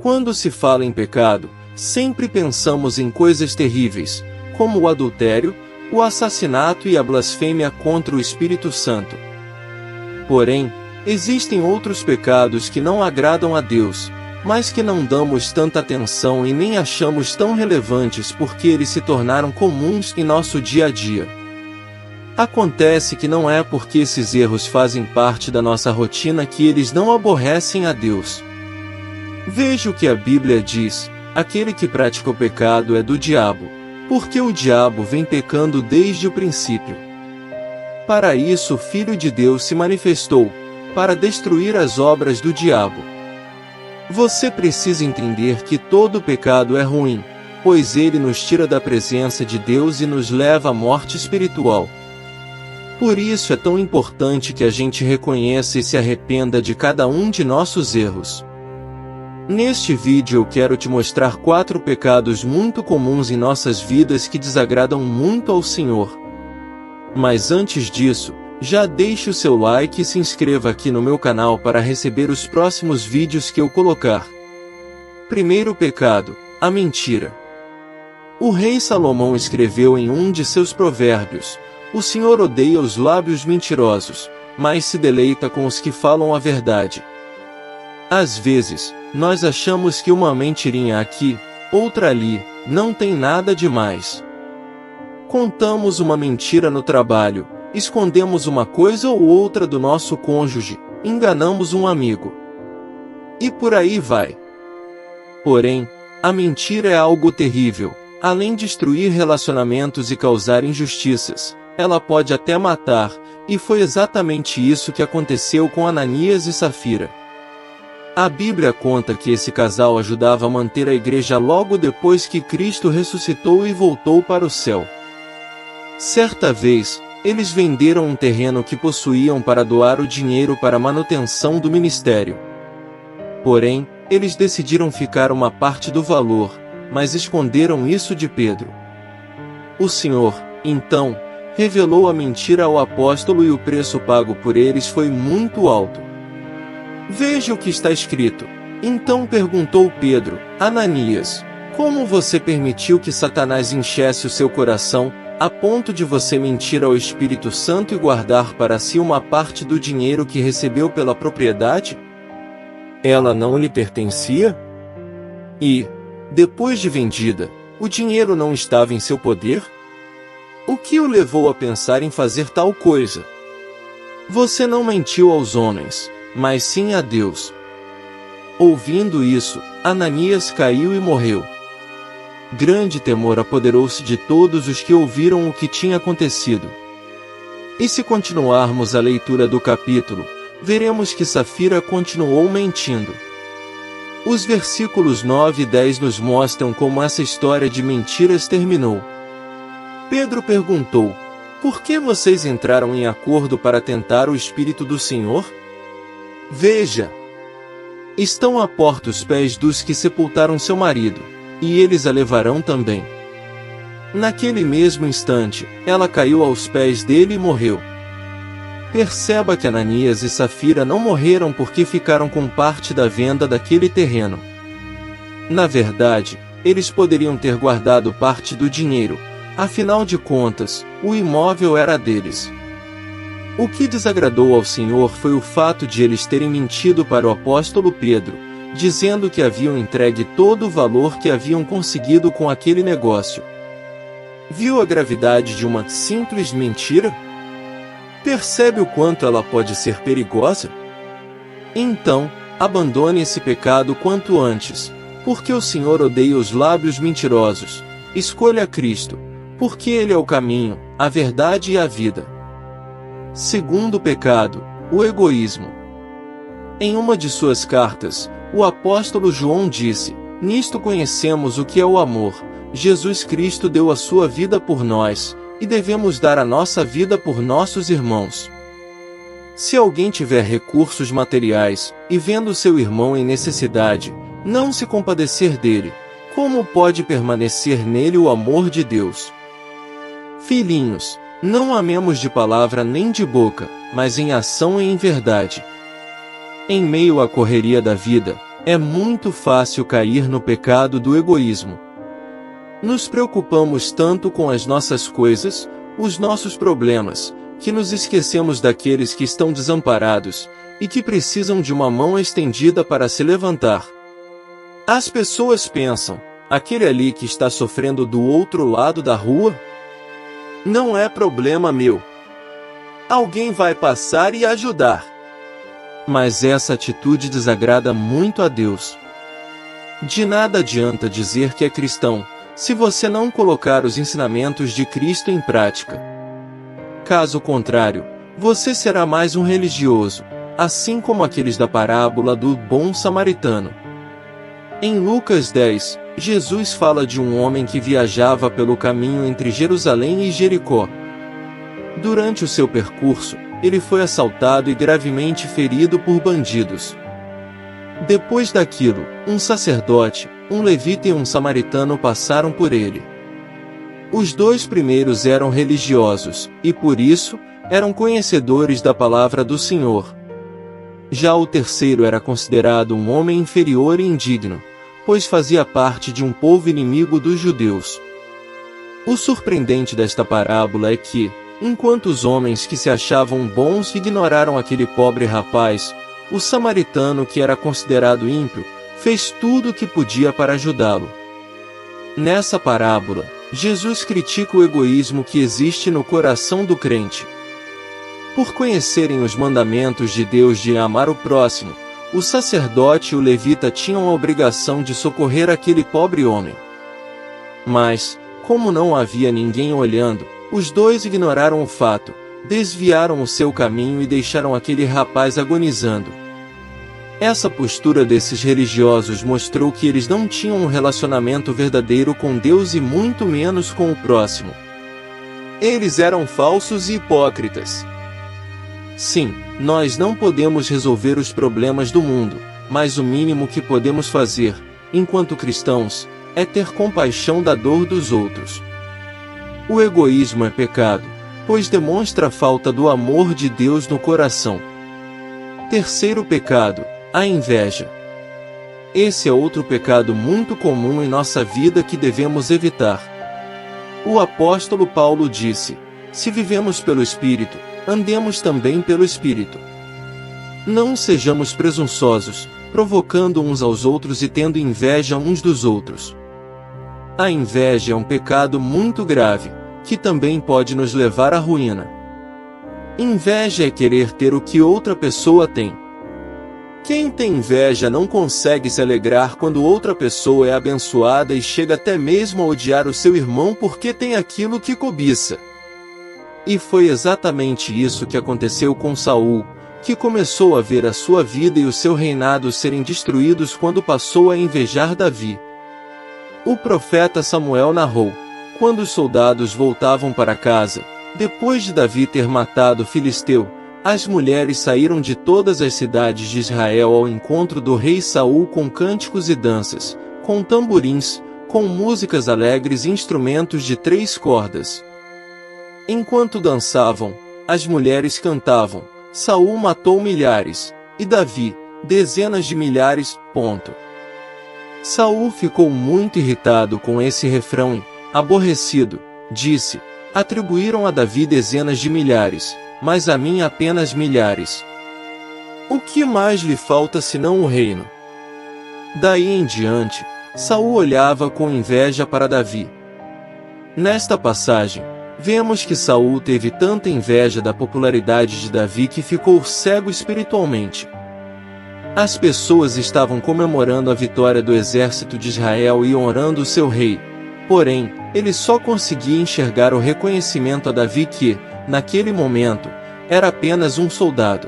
Quando se fala em pecado, sempre pensamos em coisas terríveis, como o adultério, o assassinato e a blasfêmia contra o Espírito Santo. Porém, existem outros pecados que não agradam a Deus, mas que não damos tanta atenção e nem achamos tão relevantes porque eles se tornaram comuns em nosso dia a dia. Acontece que não é porque esses erros fazem parte da nossa rotina que eles não aborrecem a Deus. Veja o que a Bíblia diz: aquele que pratica o pecado é do diabo, porque o diabo vem pecando desde o princípio. Para isso o Filho de Deus se manifestou, para destruir as obras do diabo. Você precisa entender que todo pecado é ruim, pois ele nos tira da presença de Deus e nos leva à morte espiritual. Por isso é tão importante que a gente reconheça e se arrependa de cada um de nossos erros. Neste vídeo eu quero te mostrar 4 pecados muito comuns em nossas vidas que desagradam muito ao Senhor. Mas antes disso, já deixe o seu like e se inscreva aqui no meu canal para receber os próximos vídeos que eu colocar. Primeiro pecado, a mentira. O rei Salomão escreveu em um de seus provérbios: o Senhor odeia os lábios mentirosos, mas se deleita com os que falam a verdade. Às vezes, nós achamos que uma mentirinha aqui, outra ali, não tem nada demais. Contamos uma mentira no trabalho, escondemos uma coisa ou outra do nosso cônjuge, enganamos um amigo. E por aí vai. Porém, a mentira é algo terrível. Além de destruir relacionamentos e causar injustiças, ela pode até matar, e foi exatamente isso que aconteceu com Ananias e Safira. A Bíblia conta que esse casal ajudava a manter a igreja logo depois que Cristo ressuscitou e voltou para o céu. Certa vez, eles venderam um terreno que possuíam para doar o dinheiro para a manutenção do ministério. Porém, eles decidiram ficar uma parte do valor, mas esconderam isso de Pedro. O Senhor, então, revelou a mentira ao apóstolo e o preço pago por eles foi muito alto. Veja o que está escrito. Então perguntou Pedro: Ananias, como você permitiu que Satanás enchesse o seu coração, a ponto de você mentir ao Espírito Santo e guardar para si uma parte do dinheiro que recebeu pela propriedade? Ela não lhe pertencia? E, depois de vendida, o dinheiro não estava em seu poder? O que o levou a pensar em fazer tal coisa? Você não mentiu aos homens, mas sim a Deus. Ouvindo isso, Ananias caiu e morreu. Grande temor apoderou-se de todos os que ouviram o que tinha acontecido. E se continuarmos a leitura do capítulo, veremos que Safira continuou mentindo. Os versículos 9 e 10 nos mostram como essa história de mentiras terminou. Pedro perguntou: por que vocês entraram em acordo para tentar o Espírito do Senhor? Veja! Estão à porta os pés dos que sepultaram seu marido, e eles a levarão também. Naquele mesmo instante, ela caiu aos pés dele e morreu. Perceba que Ananias e Safira não morreram porque ficaram com parte da venda daquele terreno. Na verdade, eles poderiam ter guardado parte do dinheiro, afinal de contas, o imóvel era deles. O que desagradou ao Senhor foi o fato de eles terem mentido para o apóstolo Pedro, dizendo que haviam entregue todo o valor que haviam conseguido com aquele negócio. Viu a gravidade de uma simples mentira? Percebe o quanto ela pode ser perigosa? Então, abandone esse pecado quanto antes, porque o Senhor odeia os lábios mentirosos. Escolha Cristo, porque Ele é o caminho, a verdade e a vida. Segundo pecado, o egoísmo. Em uma de suas cartas, o apóstolo João disse: nisto conhecemos o que é o amor. Jesus Cristo deu a sua vida por nós, e devemos dar a nossa vida por nossos irmãos. Se alguém tiver recursos materiais, e vendo seu irmão em necessidade, não se compadecer dele, como pode permanecer nele o amor de Deus? Filhinhos, não amemos de palavra nem de boca, mas em ação e em verdade. Em meio à correria da vida, É muito fácil cair no pecado do egoísmo. Nos preocupamos tanto com as nossas coisas, os nossos problemas, que nos esquecemos daqueles que estão desamparados e que precisam de uma mão estendida para se levantar. As pessoas pensam: aquele ali que está sofrendo do outro lado da rua? Não é problema meu. Alguém vai passar e ajudar. Mas essa atitude desagrada muito a Deus. De nada adianta dizer que é cristão, se você não colocar os ensinamentos de Cristo em prática. Caso contrário, você será mais um religioso, assim como aqueles da parábola do bom samaritano. Em Lucas 10, Jesus fala de um homem que viajava pelo caminho entre Jerusalém e Jericó. Durante o seu percurso, ele foi assaltado e gravemente ferido por bandidos. Depois daquilo, um sacerdote, um levita e um samaritano passaram por ele. Os dois primeiros eram religiosos, e por isso, eram conhecedores da palavra do Senhor. Já o terceiro era considerado um homem inferior e indigno, pois fazia parte de um povo inimigo dos judeus. O surpreendente desta parábola é que, enquanto os homens que se achavam bons ignoraram aquele pobre rapaz, o samaritano, que era considerado ímpio, fez tudo o que podia para ajudá-lo. Nessa parábola, Jesus critica o egoísmo que existe no coração do crente. Por conhecerem os mandamentos de Deus de amar o próximo, o sacerdote e o levita tinham a obrigação de socorrer aquele pobre homem. Mas, como não havia ninguém olhando, os dois ignoraram o fato, desviaram o seu caminho e deixaram aquele rapaz agonizando. Essa postura desses religiosos mostrou que eles não tinham um relacionamento verdadeiro com Deus e muito menos com o próximo. Eles eram falsos e hipócritas. Sim, nós não podemos resolver os problemas do mundo, mas o mínimo que podemos fazer, enquanto cristãos, é ter compaixão da dor dos outros. O egoísmo é pecado, pois demonstra a falta do amor de Deus no coração. Terceiro pecado, a inveja. Esse é outro pecado muito comum em nossa vida que devemos evitar. O apóstolo Paulo disse: se vivemos pelo Espírito, andemos também pelo Espírito. Não sejamos presunçosos, provocando uns aos outros e tendo inveja uns dos outros. A inveja é um pecado muito grave, que também pode nos levar à ruína. Inveja é querer ter o que outra pessoa tem. Quem tem inveja não consegue se alegrar quando outra pessoa é abençoada e chega até mesmo a odiar o seu irmão porque tem aquilo que cobiça. E foi exatamente isso que aconteceu com Saul, que começou a ver a sua vida e o seu reinado serem destruídos quando passou a invejar Davi. O profeta Samuel narrou: quando os soldados voltavam para casa, depois de Davi ter matado o filisteu, as mulheres saíram de todas as cidades de Israel ao encontro do rei Saul com cânticos e danças, com tamborins, com músicas alegres e instrumentos de 3 cordas. Enquanto dançavam, as mulheres cantavam: Saul matou milhares, e Davi, dezenas de milhares. Saul ficou muito irritado com esse refrão e, aborrecido, disse: atribuíram a Davi dezenas de milhares, mas a mim apenas milhares. O que mais lhe falta senão o reino? Daí em diante, Saul olhava com inveja para Davi. Nesta passagem, vemos que Saul teve tanta inveja da popularidade de Davi que ficou cego espiritualmente. As pessoas estavam comemorando a vitória do exército de Israel e honrando o seu rei. Porém, ele só conseguia enxergar o reconhecimento a Davi que, naquele momento, era apenas um soldado.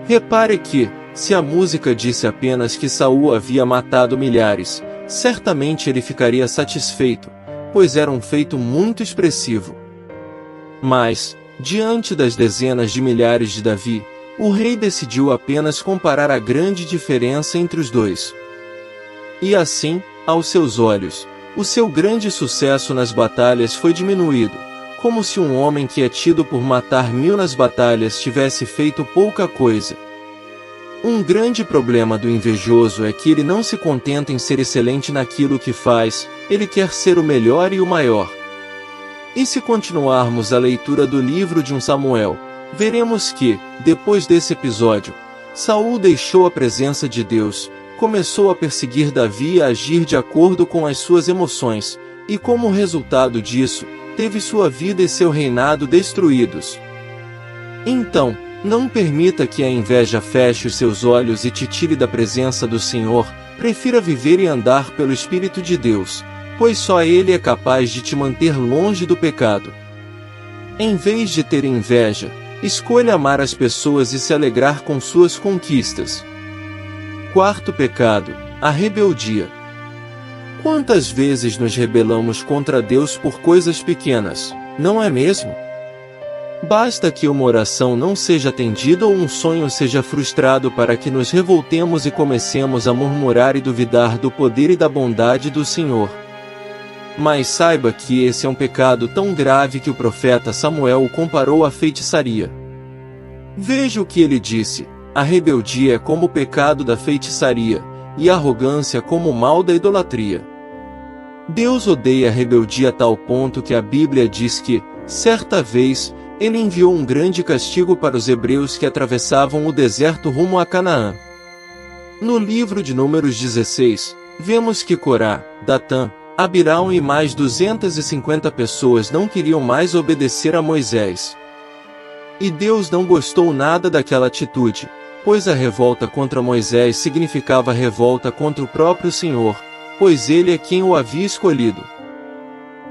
Repare que, se a música disse apenas que Saul havia matado milhares, certamente ele ficaria satisfeito, pois era um feito muito expressivo. Mas, diante das dezenas de milhares de Davi, o rei decidiu apenas comparar a grande diferença entre os dois. E assim, aos seus olhos, o seu grande sucesso nas batalhas foi diminuído, como se um homem que é tido por matar 1000 nas batalhas tivesse feito pouca coisa. Um grande problema do invejoso é que ele não se contenta em ser excelente naquilo que faz, ele quer ser o melhor e o maior. E se continuarmos a leitura do livro de 1 Samuel, veremos que, depois desse episódio, Saul deixou a presença de Deus, começou a perseguir Davi e a agir de acordo com as suas emoções, e como resultado disso, teve sua vida e seu reinado destruídos. Então, não permita que a inveja feche os seus olhos e te tire da presença do Senhor, prefira viver e andar pelo Espírito de Deus, pois só Ele é capaz de te manter longe do pecado. Em vez de ter inveja, escolha amar as pessoas e se alegrar com suas conquistas. Quarto pecado, a rebeldia. Quantas vezes nos rebelamos contra Deus por coisas pequenas, não é mesmo? Basta que uma oração não seja atendida ou um sonho seja frustrado para que nos revoltemos e comecemos a murmurar e duvidar do poder e da bondade do Senhor. Mas saiba que esse é um pecado tão grave que o profeta Samuel o comparou à feitiçaria. Veja o que ele disse: a rebeldia é como o pecado da feitiçaria, e a arrogância como o mal da idolatria. Deus odeia a rebeldia a tal ponto que a Bíblia diz que, certa vez, ele enviou um grande castigo para os hebreus que atravessavam o deserto rumo a Canaã. No livro de Números 16, vemos que Corá, Datã, Abirão e mais 250 pessoas não queriam mais obedecer a Moisés. E Deus não gostou nada daquela atitude, pois a revolta contra Moisés significava revolta contra o próprio Senhor, pois ele é quem o havia escolhido.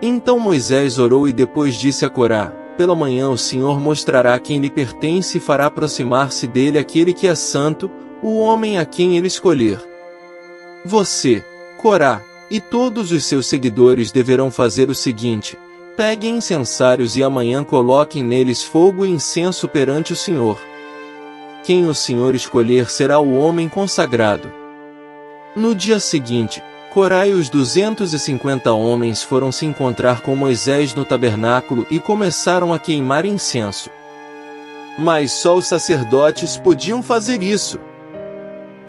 Então Moisés orou e depois disse a Corá: pela manhã o Senhor mostrará quem lhe pertence e fará aproximar-se dele aquele que é santo, o homem a quem ele escolher. Você, Corá, e todos os seus seguidores deverão fazer o seguinte: peguem incensários e amanhã coloquem neles fogo e incenso perante o Senhor. Quem o Senhor escolher será o homem consagrado. No dia seguinte, Corá e os 250 homens foram se encontrar com Moisés no tabernáculo e começaram a queimar incenso. Mas só os sacerdotes podiam fazer isso.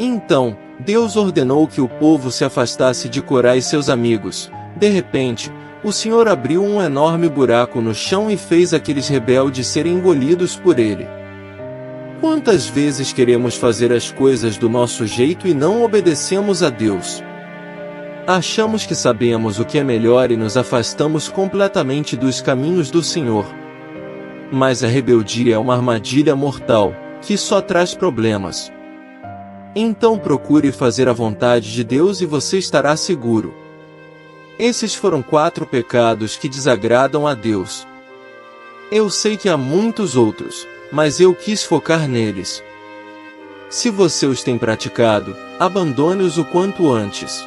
Então, Deus ordenou que o povo se afastasse de Corá e seus amigos. De repente, o Senhor abriu um enorme buraco no chão e fez aqueles rebeldes serem engolidos por ele. Quantas vezes queremos fazer as coisas do nosso jeito e não obedecemos a Deus? Achamos que sabemos o que é melhor e nos afastamos completamente dos caminhos do Senhor. Mas a rebeldia é uma armadilha mortal, que só traz problemas. Então procure fazer a vontade de Deus e você estará seguro. Esses foram 4 pecados que desagradam a Deus. Eu sei que há muitos outros, mas eu quis focar neles. Se você os tem praticado, abandone-os o quanto antes.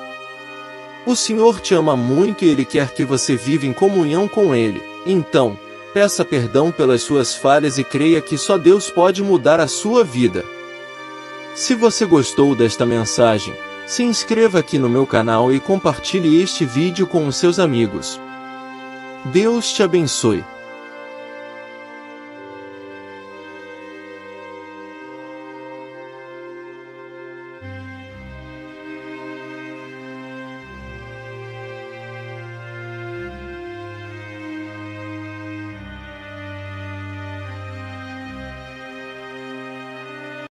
O Senhor te ama muito e Ele quer que você viva em comunhão com Ele. Então, peça perdão pelas suas falhas e creia que só Deus pode mudar a sua vida. Se você gostou desta mensagem, se inscreva aqui no meu canal e compartilhe este vídeo com os seus amigos. Deus te abençoe.